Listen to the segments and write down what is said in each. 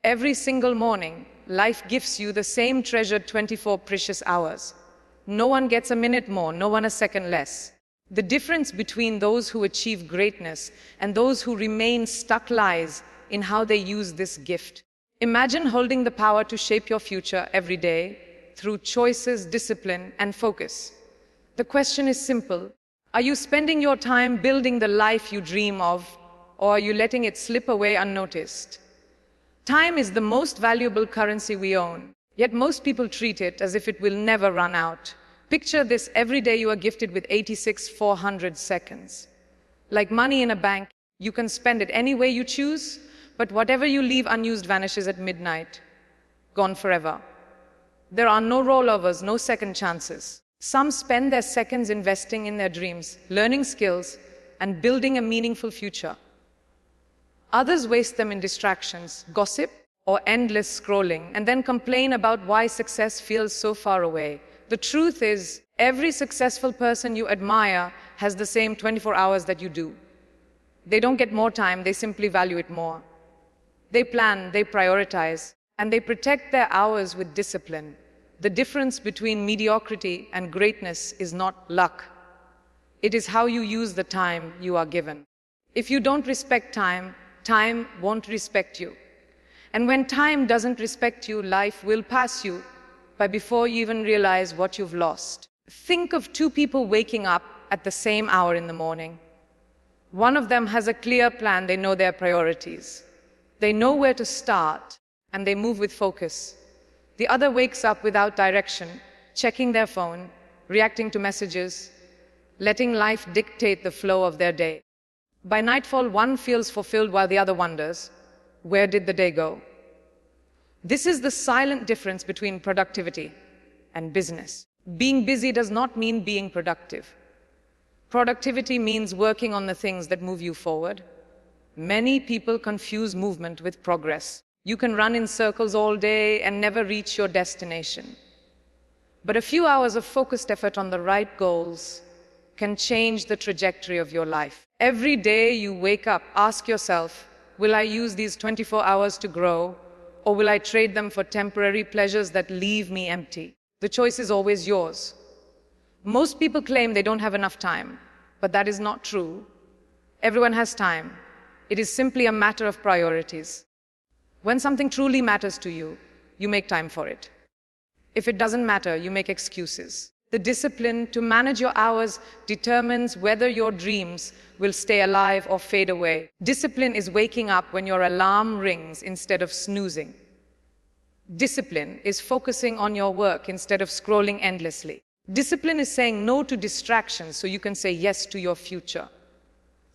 Every single morning, life gives you the same treasured 24 precious hours. No one gets a minute more, no one a second less. The difference between those who achieve greatness and those who remain stuck lies in how they use this gift. Imagine holding the power to shape your future every day through choices, discipline, and focus. The question is simple. Are you spending your time building the life you dream of, or are you letting it slip away unnoticed? Time is the most valuable currency we own, yet most people treat it as if it will never run out. Picture this: every day you are gifted with 86,400 seconds. Like money in a bank, you can spend it any way you choose, but whatever you leave unused vanishes at midnight, gone forever. There are no rollovers, no second chances. Some spend their seconds investing in their dreams, learning skills, and building a meaningful future. Others waste them in distractions, gossip, or endless scrolling, and then complain about why success feels so far away. The truth is, every successful person you admire has the same 24 hours that you do. They don't get more time, they simply value it more. They plan, they prioritize, and they protect their hours with discipline. The difference between mediocrity and greatness is not luck. It is how you use the time you are given. If you don't respect time, time won't respect you. And when time doesn't respect you, life will pass you by before you even realize what you've lost. Think of two people waking up at the same hour in the morning. One of them has a clear plan, they know their priorities. They know where to start, and they move with focus. The other wakes up without direction, checking their phone, reacting to messages, letting life dictate the flow of their day. By nightfall, one feels fulfilled while the other wonders, where did the day go? This is the silent difference between productivity and business. Being busy does not mean being productive. Productivity means working on the things that move you forward. Many people confuse movement with progress. You can run in circles all day and never reach your destination. But a few hours of focused effort on the right goals can change the trajectory of your life. Every day you wake up, ask yourself, will I use these 24 hours to grow, or will I trade them for temporary pleasures that leave me empty? The choice is always yours. Most people claim they don't have enough time, but that is not true. Everyone has time. It is simply a matter of priorities. When something truly matters to you, you make time for it. If it doesn't matter, you make excuses. The discipline to manage your hours determines whether your dreams will stay alive or fade away. Discipline is waking up when your alarm rings instead of snoozing. Discipline is focusing on your work instead of scrolling endlessly. Discipline is saying no to distractions so you can say yes to your future.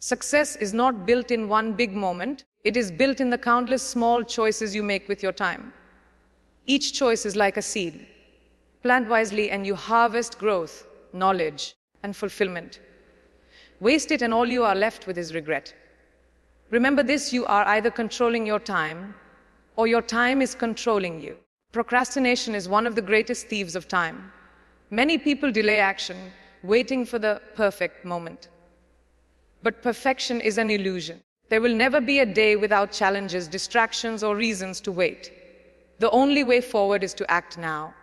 Success is not built in one big moment. It is built in the countless small choices you make with your time. Each choice is like a seed. Plant wisely and you harvest growth, knowledge, and fulfillment. Waste it and all you are left with is regret. Remember this: you are either controlling your time or your time is controlling you. Procrastination is one of the greatest thieves of time. Many people delay action, waiting for the perfect moment. But perfection is an illusion. There will never be a day without challenges, distractions, or reasons to wait. The only way forward is to act now.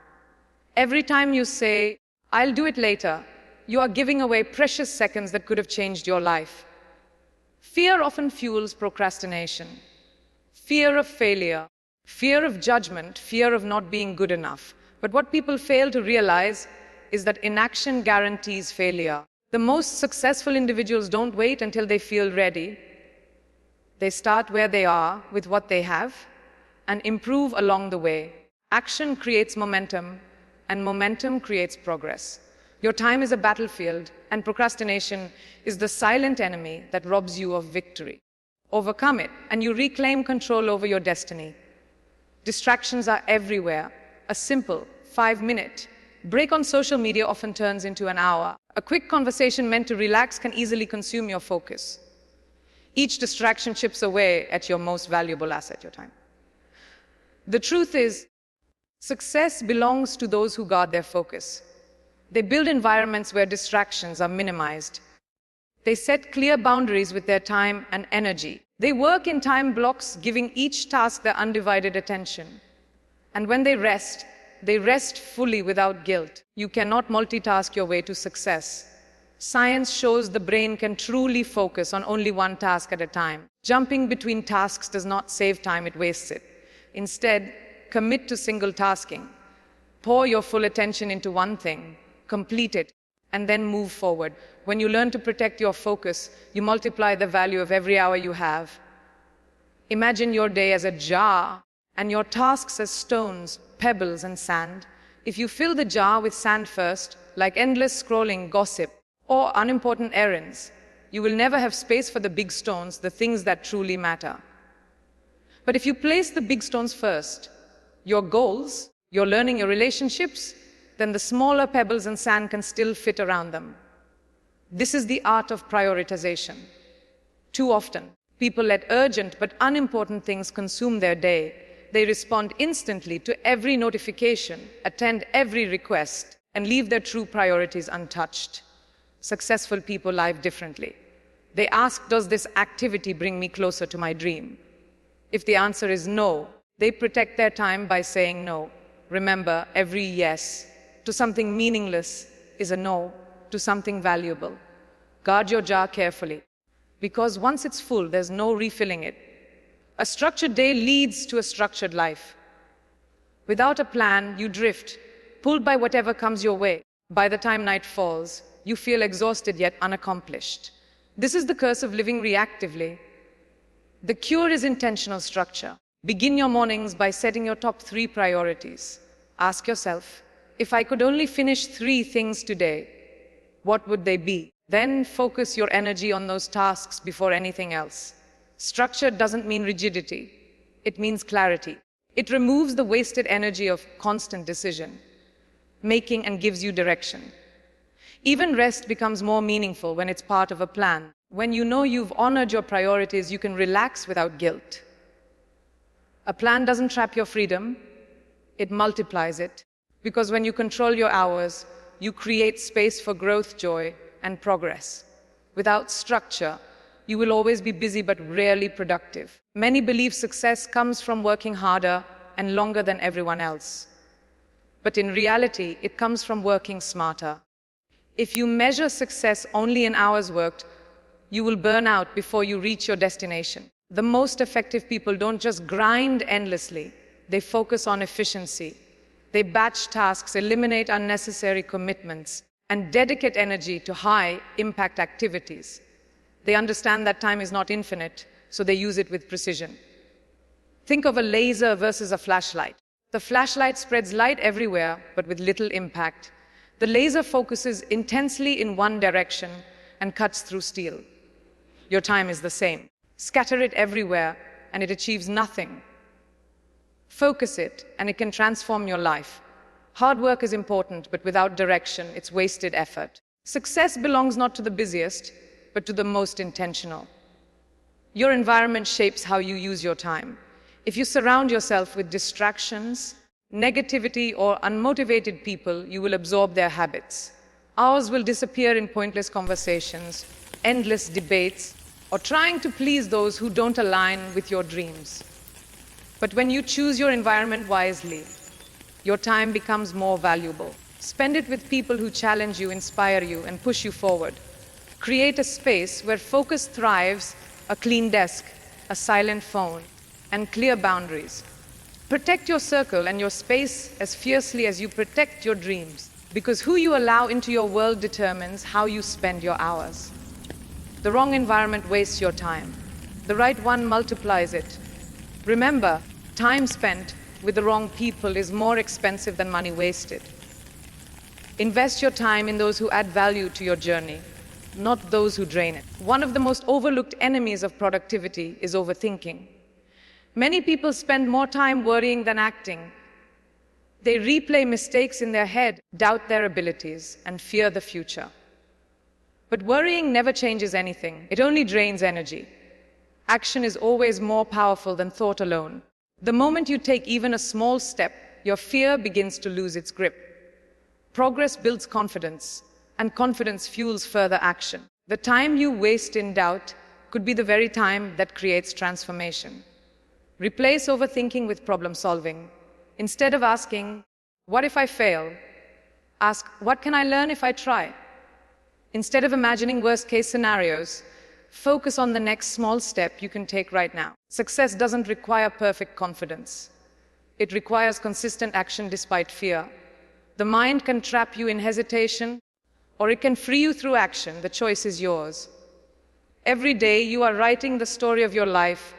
Every time you say, I'll do it later, you are giving away precious seconds that could have changed your life. Fear often fuels procrastination. Fear of failure, fear of judgment, fear of not being good enough. But what people fail to realize is that inaction guarantees failure. The most successful individuals don't wait until they feel ready. They start where they are with what they have and improve along the way. Action creates momentum, and momentum creates progress. Your time is a battlefield, and procrastination is the silent enemy that robs you of victory. Overcome it, and you reclaim control over your destiny. Distractions are everywhere. A simple 5-minute break on social media often turns into an hour. A quick conversation meant to relax can easily consume your focus. Each distraction chips away at your most valuable asset, your time. The truth is, success belongs to those who guard their focus. They build environments where distractions are minimized. They set clear boundaries with their time and energy. They work in time blocks, giving each task their undivided attention. And when they rest fully without guilt. You cannot multitask your way to success. Science shows the brain can truly focus on only one task at a time. Jumping between tasks does not save time, it wastes it. Instead, commit to single tasking. Pour your full attention into one thing, complete it, and then move forward. When you learn to protect your focus, you multiply the value of every hour you have. Imagine your day as a jar and your tasks as stones, pebbles, and sand. If you fill the jar with sand first, like endless scrolling, gossip, or unimportant errands, you will never have space for the big stones, the things that truly matter. But if you place the big stones first, your goals, your learning, your relationships, then the smaller pebbles and sand can still fit around them. This is the art of prioritization. Too often, people let urgent but unimportant things consume their day. They respond instantly to every notification, attend every request, and leave their true priorities untouched. Successful people live differently. They ask, does this activity bring me closer to my dream? If the answer is no, they protect their time by saying no. Remember, every yes to something meaningless is a no to something valuable. Guard your jar carefully, because once it's full, there's no refilling it. A structured day leads to a structured life. Without a plan, you drift, pulled by whatever comes your way. By the time night falls, you feel exhausted yet unaccomplished. This is the curse of living reactively. The cure is intentional structure. Begin your mornings by setting your top 3 priorities. Ask yourself, if I could only finish 3 things today, what would they be? Then focus your energy on those tasks before anything else. Structure doesn't mean rigidity. It means clarity. It removes the wasted energy of constant decision making and gives you direction. Even rest becomes more meaningful when it's part of a plan. When you know you've honored your priorities, you can relax without guilt. A plan doesn't trap your freedom, it multiplies it. Because when you control your hours, you create space for growth, joy, and progress. Without structure, you will always be busy but rarely productive. Many believe success comes from working harder and longer than everyone else. But in reality, it comes from working smarter. If you measure success only in hours worked, you will burn out before you reach your destination. The most effective people don't just grind endlessly, they focus on efficiency. They batch tasks, eliminate unnecessary commitments, and dedicate energy to high-impact activities. They understand that time is not infinite, so they use it with precision. Think of a laser versus a flashlight. The flashlight spreads light everywhere, but with little impact. The laser focuses intensely in one direction and cuts through steel. Your time is the same. Scatter it everywhere, and it achieves nothing. Focus it, and it can transform your life. Hard work is important, but without direction, it's wasted effort. Success belongs not to the busiest, but to the most intentional. Your environment shapes how you use your time. If you surround yourself with distractions, negativity, or unmotivated people, you will absorb their habits. Hours will disappear in pointless conversations, endless debates, or trying to please those who don't align with your dreams. But when you choose your environment wisely, your time becomes more valuable. Spend it with people who challenge you, inspire you, and push you forward. Create a space where focus thrives, a clean desk, a silent phone, and clear boundaries. Protect your circle and your space as fiercely as you protect your dreams, because who you allow into your world determines how you spend your hours. The wrong environment wastes your time. The right one multiplies it. Remember, time spent with the wrong people is more expensive than money wasted. Invest your time in those who add value to your journey, not those who drain it. One of the most overlooked enemies of productivity is overthinking. Many people spend more time worrying than acting. They replay mistakes in their head, doubt their abilities, and fear the future. But worrying never changes anything. It only drains energy. Action is always more powerful than thought alone. The moment you take even a small step, your fear begins to lose its grip. Progress builds confidence, and confidence fuels further action. The time you waste in doubt could be the very time that creates transformation. Replace overthinking with problem solving. Instead of asking, "What if I fail?" ask, "What can I learn if I try?" Instead of imagining worst-case scenarios, focus on the next small step you can take right now. Success doesn't require perfect confidence. It requires consistent action despite fear. The mind can trap you in hesitation, or it can free you through action. The choice is yours. Every day you are writing the story of your life,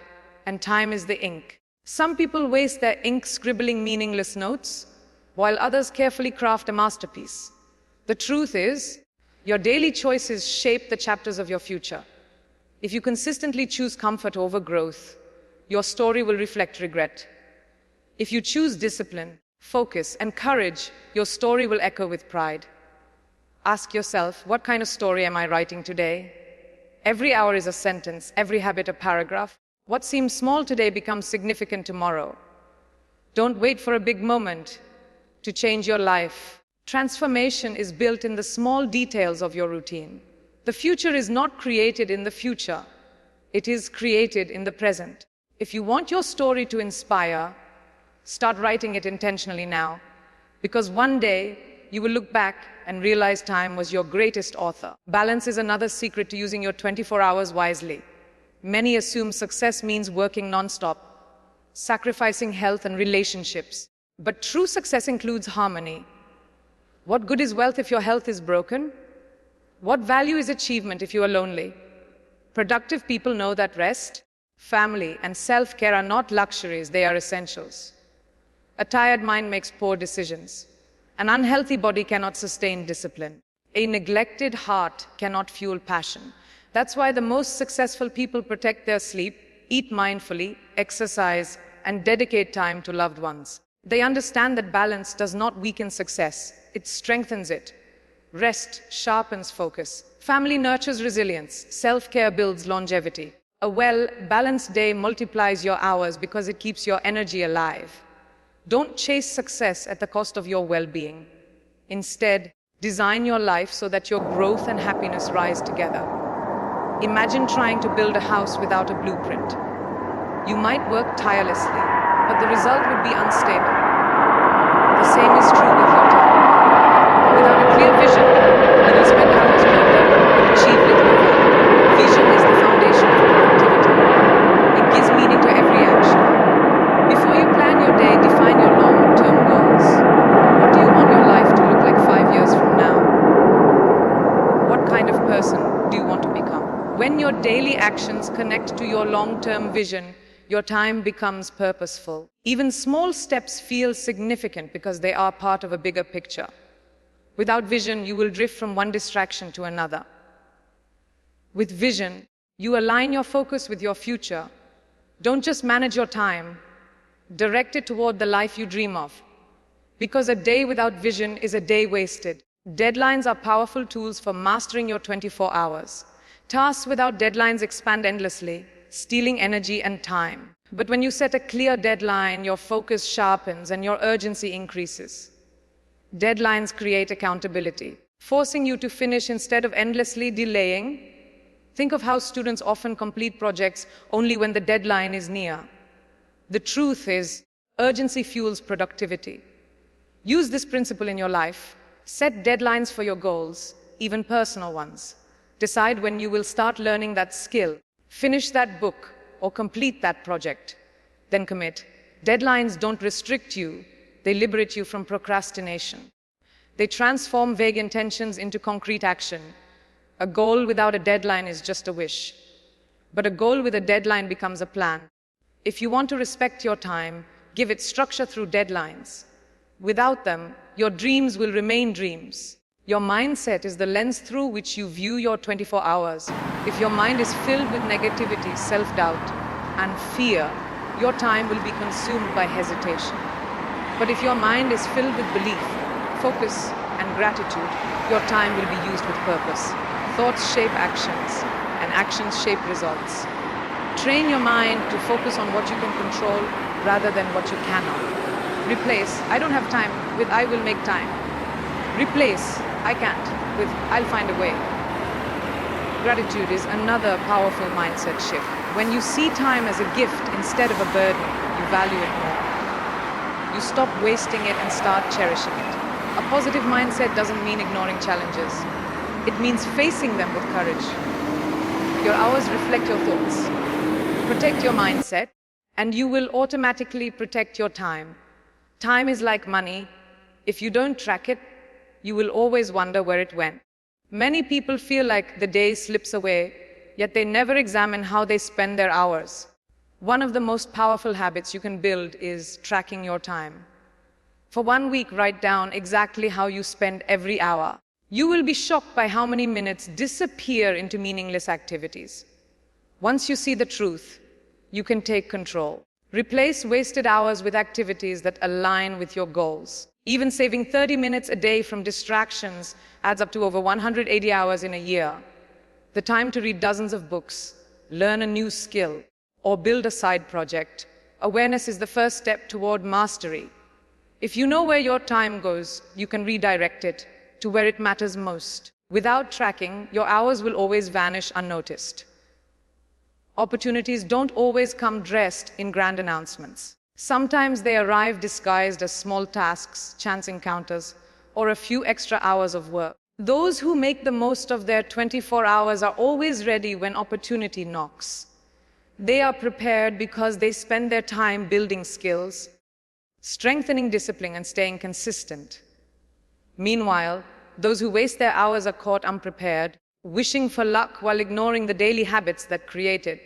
and time is the ink. Some people waste their ink scribbling meaningless notes, while others carefully craft a masterpiece. The truth is, your daily choices shape the chapters of your future. If you consistently choose comfort over growth, your story will reflect regret. If you choose discipline, focus, and courage, your story will echo with pride. Ask yourself, what kind of story am I writing today? Every hour is a sentence, every habit a paragraph. What seems small today becomes significant tomorrow. Don't wait for a big moment to change your life. Transformation is built in the small details of your routine. The future is not created in the future. It is created in the present. If you want your story to inspire, start writing it intentionally now, because one day you will look back and realize time was your greatest author. Balance is another secret to using your 24 hours wisely. Many assume success means working non-stop, sacrificing health and relationships. But true success includes harmony. What good is wealth if your health is broken? What value is achievement if you are lonely? Productive people know that rest, family, and self-care are not luxuries, they are essentials. A tired mind makes poor decisions. An unhealthy body cannot sustain discipline. A neglected heart cannot fuel passion. That's why the most successful people protect their sleep, eat mindfully, exercise, and dedicate time to loved ones. They understand that balance does not weaken success, it strengthens it. Rest sharpens focus. Family nurtures resilience. Self-care builds longevity. A well-balanced day multiplies your hours because it keeps your energy alive. Don't chase success at the cost of your well-being. Instead, design your life so that your growth and happiness rise together. Imagine trying to build a house without a blueprint. You might work tirelessly, but the result would be unstable. The same is true with your time. Without a clear vision, you will spend hours building but achieve little of value. Vision is the foundation of productivity. It gives meaning to every action. Before you plan your day, define your long-term goals. What do you want your life to look like 5 years from now? What kind of person do you want to become? When your daily actions connect to your long-term vision, your time becomes purposeful. Even small steps feel significant because they are part of a bigger picture. Without vision, you will drift from one distraction to another. With vision, you align your focus with your future. Don't just manage your time, direct it toward the life you dream of. Because a day without vision is a day wasted. Deadlines are powerful tools for mastering your 24 hours. Tasks without deadlines expand endlessly, stealing energy and time. But when you set a clear deadline, your focus sharpens and your urgency increases. Deadlines create accountability, forcing you to finish instead of endlessly delaying. Think of how students often complete projects only when the deadline is near. The truth is, urgency fuels productivity. Use this principle in your life. Set deadlines for your goals, even personal ones. Decide when you will start learning that skill, finish that book, or complete that project. Then commit. Deadlines don't restrict you, they liberate you from procrastination. They transform vague intentions into concrete action. A goal without a deadline is just a wish. But a goal with a deadline becomes a plan. If you want to respect your time, give it structure through deadlines. Without them, your dreams will remain dreams. Your mindset is the lens through which you view your 24 hours. If your mind is filled with negativity, self-doubt, and fear, your time will be consumed by hesitation. But if your mind is filled with belief, focus, and gratitude, your time will be used with purpose. Thoughts shape actions, and actions shape results. Train your mind to focus on what you can control rather than what you cannot. Replace "I don't have time" with "I will make time." Replace "I can't" with "I'll find a way." Gratitude is another powerful mindset shift. When you see time as a gift instead of a burden, you value it more. You stop wasting it and start cherishing it. A positive mindset doesn't mean ignoring challenges. It means facing them with courage. Your hours reflect your thoughts. Protect your mindset, and you will automatically protect your time. Time is like money. If you don't track it, you will always wonder where it went. Many people feel like the day slips away, yet they never examine how they spend their hours. One of the most powerful habits you can build is tracking your time. For 1 week, write down exactly how you spend every hour. You will be shocked by how many minutes disappear into meaningless activities. Once you see the truth, you can take control. Replace wasted hours with activities that align with your goals. Even saving 30 minutes a day from distractions adds up to over 180 hours in a year. The time to read dozens of books, learn a new skill, or build a side project. Awareness is the first step toward mastery. If you know where your time goes, you can redirect it to where it matters most. Without tracking, your hours will always vanish unnoticed. Opportunities don't always come dressed in grand announcements. Sometimes they arrive disguised as small tasks, chance encounters, or a few extra hours of work. Those who make the most of their 24 hours are always ready when opportunity knocks. They are prepared because they spend their time building skills, strengthening discipline, and staying consistent. Meanwhile, those who waste their hours are caught unprepared, wishing for luck while ignoring the daily habits that create it.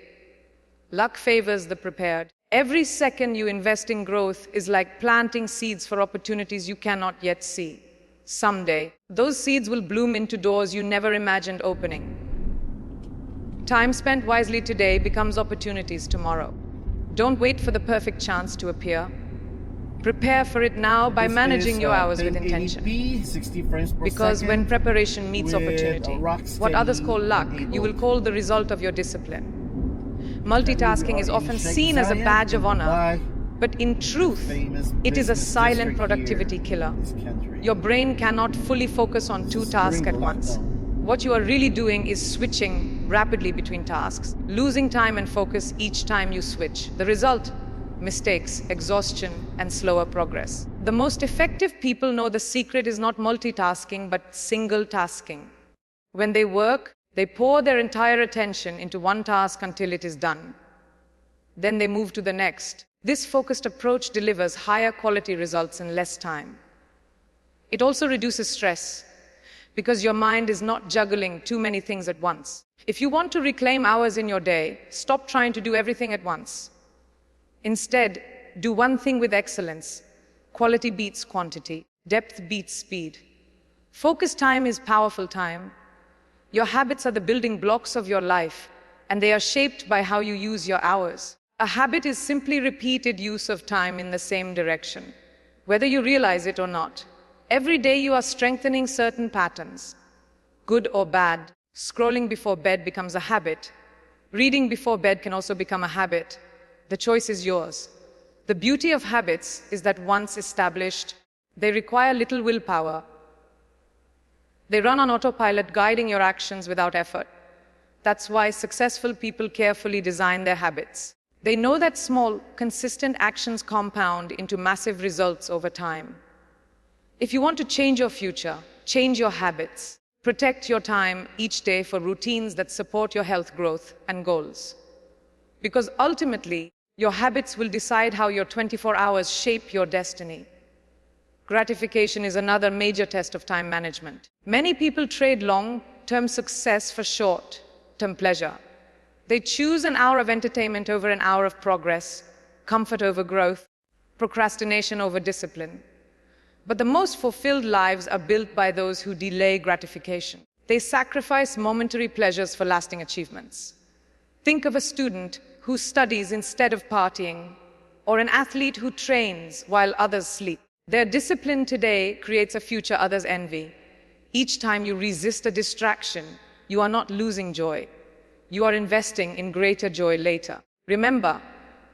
Luck favors the prepared. Every second you invest in growth is like planting seeds for opportunities you cannot yet see. Someday, those seeds will bloom into doors you never imagined opening. Time spent wisely today becomes opportunities tomorrow. Don't wait for the perfect chance to appear. Prepare for it now by managing your hours with intention. Because when preparation meets opportunity, what others call luck, you will call the result of your discipline. Multitasking is often seen as a badge of honor, but in truth, it is a silent productivity killer. Your brain cannot fully focus on 2 tasks at once. What you are really doing is switching rapidly between tasks, losing time and focus each time you switch. The result? Mistakes, exhaustion, and slower progress. The most effective people know the secret is not multitasking, but single tasking. When they work, they pour their entire attention into one task until it is done. Then they move to the next. This focused approach delivers higher quality results in less time. It also reduces stress, because your mind is not juggling too many things at once. If you want to reclaim hours in your day, stop trying to do everything at once. Instead, do one thing with excellence. Quality beats quantity. Depth beats speed. Focused time is powerful time. Your habits are the building blocks of your life, and they are shaped by how you use your hours. A habit is simply repeated use of time in the same direction, whether you realize it or not. Every day you are strengthening certain patterns. Good or bad, scrolling before bed becomes a habit. Reading before bed can also become a habit. The choice is yours. The beauty of habits is that once established, they require little willpower. They run on autopilot, guiding your actions without effort. That's why successful people carefully design their habits. They know that small, consistent actions compound into massive results over time. If you want to change your future, change your habits. Protect your time each day for routines that support your health, growth, and goals. Because ultimately, your habits will decide how your 24 hours shape your destiny. Gratification is another major test of time management. Many people trade long-term success for short-term pleasure. They choose an hour of entertainment over an hour of progress, comfort over growth, procrastination over discipline. But the most fulfilled lives are built by those who delay gratification. They sacrifice momentary pleasures for lasting achievements. Think of a student who studies instead of partying, or an athlete who trains while others sleep. Their discipline today creates a future others envy. Each time you resist a distraction, you are not losing joy. You are investing in greater joy later. Remember,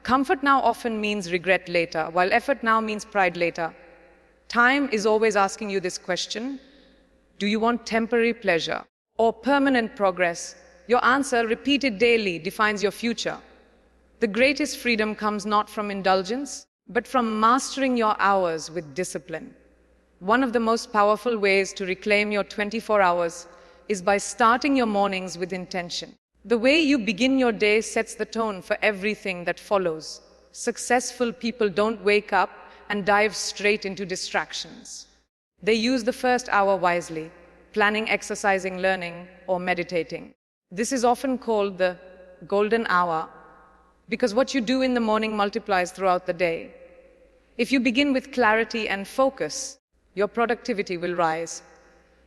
comfort now often means regret later, while effort now means pride later. Time is always asking you this question: do you want temporary pleasure or permanent progress? Your answer, repeated daily, defines your future. The greatest freedom comes not from indulgence, but from mastering your hours with discipline. One of the most powerful ways to reclaim your 24 hours is by starting your mornings with intention. The way you begin your day sets the tone for everything that follows. Successful people don't wake up and dive straight into distractions. They use the first hour wisely, planning, exercising, learning, or meditating. This is often called the golden hour because what you do in the morning multiplies throughout the day. If you begin with clarity and focus, your productivity will rise.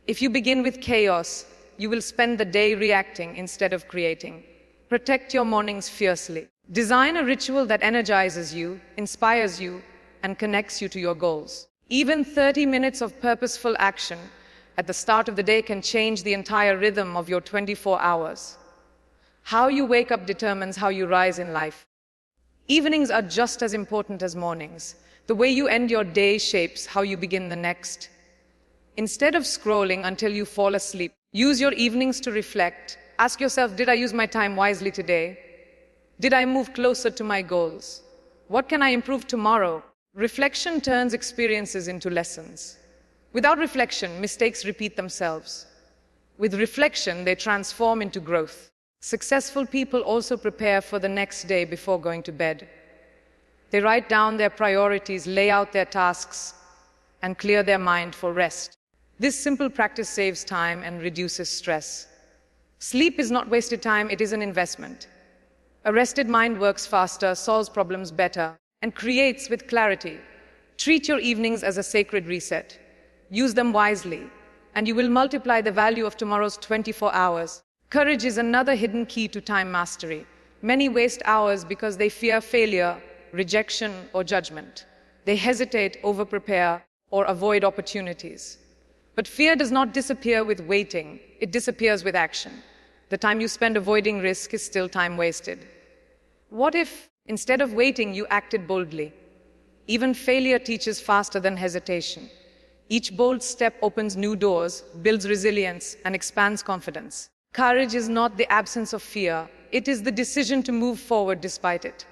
If you begin with chaos, you will spend the day reacting instead of creating. Protect your mornings fiercely. Design a ritual that energizes you, inspires you, and connects you to your goals. Even 30 minutes of purposeful action at the start of the day can change the entire rhythm of your 24 hours. How you wake up determines how you rise in life. Evenings are just as important as mornings. The way you end your day shapes how you begin the next. Instead of scrolling until you fall asleep, use your evenings to reflect. Ask yourself, did I use my time wisely today? Did I move closer to my goals? What can I improve tomorrow? Reflection turns experiences into lessons. Without reflection, mistakes repeat themselves. With reflection, they transform into growth. Successful people also prepare for the next day before going to bed. They write down their priorities, lay out their tasks, and clear their mind for rest. This simple practice saves time and reduces stress. Sleep is not wasted time, it is an investment. A rested mind works faster, solves problems better, and creates with clarity. Treat your evenings as a sacred reset. Use them wisely, and you will multiply the value of tomorrow's 24 hours. Courage is another hidden key to time mastery. Many waste hours because they fear failure, rejection, or judgment. They hesitate, over-prepare, or avoid opportunities. But fear does not disappear with waiting. It disappears with action. The time you spend avoiding risk is still time wasted. What if, instead of waiting, you acted boldly? Even failure teaches faster than hesitation. Each bold step opens new doors, builds resilience, and expands confidence. Courage is not the absence of fear. It is the decision to move forward despite it.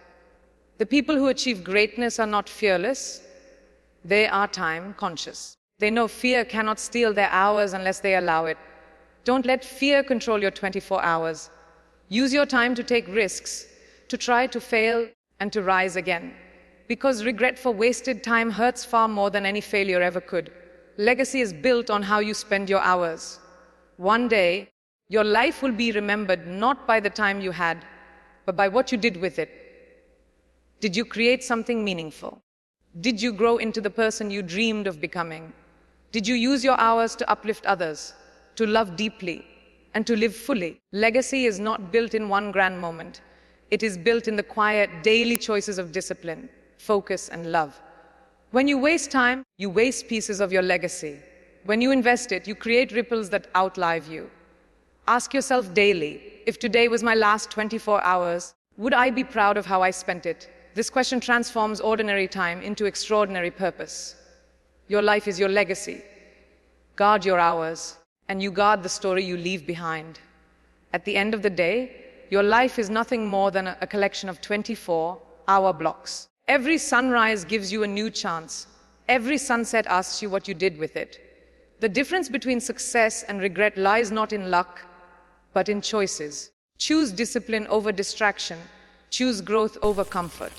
The people who achieve greatness are not fearless. They are time conscious. They know fear cannot steal their hours unless they allow it. Don't let fear control your 24 hours. Use your time to take risks, to try, to fail, and to rise again. Because regret for wasted time hurts far more than any failure ever could. Legacy is built on how you spend your hours. One day, your life will be remembered not by the time you had, but by what you did with it. Did you create something meaningful? Did you grow into the person you dreamed of becoming? Did you use your hours to uplift others, to love deeply, and to live fully? Legacy is not built in one grand moment. It is built in the quiet, daily choices of discipline, focus, and love. When you waste time, you waste pieces of your legacy. When you invest it, you create ripples that outlive you. Ask yourself daily, if today was my last 24 hours, would I be proud of how I spent it? This question transforms ordinary time into extraordinary purpose. Your life is your legacy. Guard your hours, and you guard the story you leave behind. At the end of the day, your life is nothing more than a collection of 24-hour blocks. Every sunrise gives you a new chance. Every sunset asks you what you did with it. The difference between success and regret lies not in luck, but in choices. Choose discipline over distraction. Choose growth over comfort.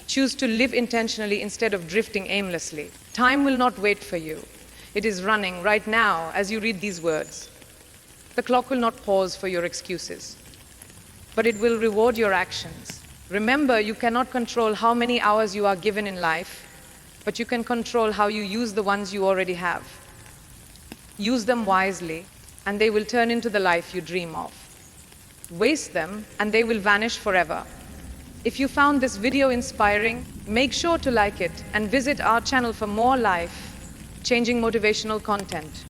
Choose to live intentionally instead of drifting aimlessly. Time will not wait for you. It is running right now as you read these words. The clock will not pause for your excuses, but it will reward your actions. Remember, you cannot control how many hours you are given in life, but you can control how you use the ones you already have. Use them wisely, and they will turn into the life you dream of. Waste them, and they will vanish forever. If you found this video inspiring, make sure to like it and visit our channel for more life-changing motivational content.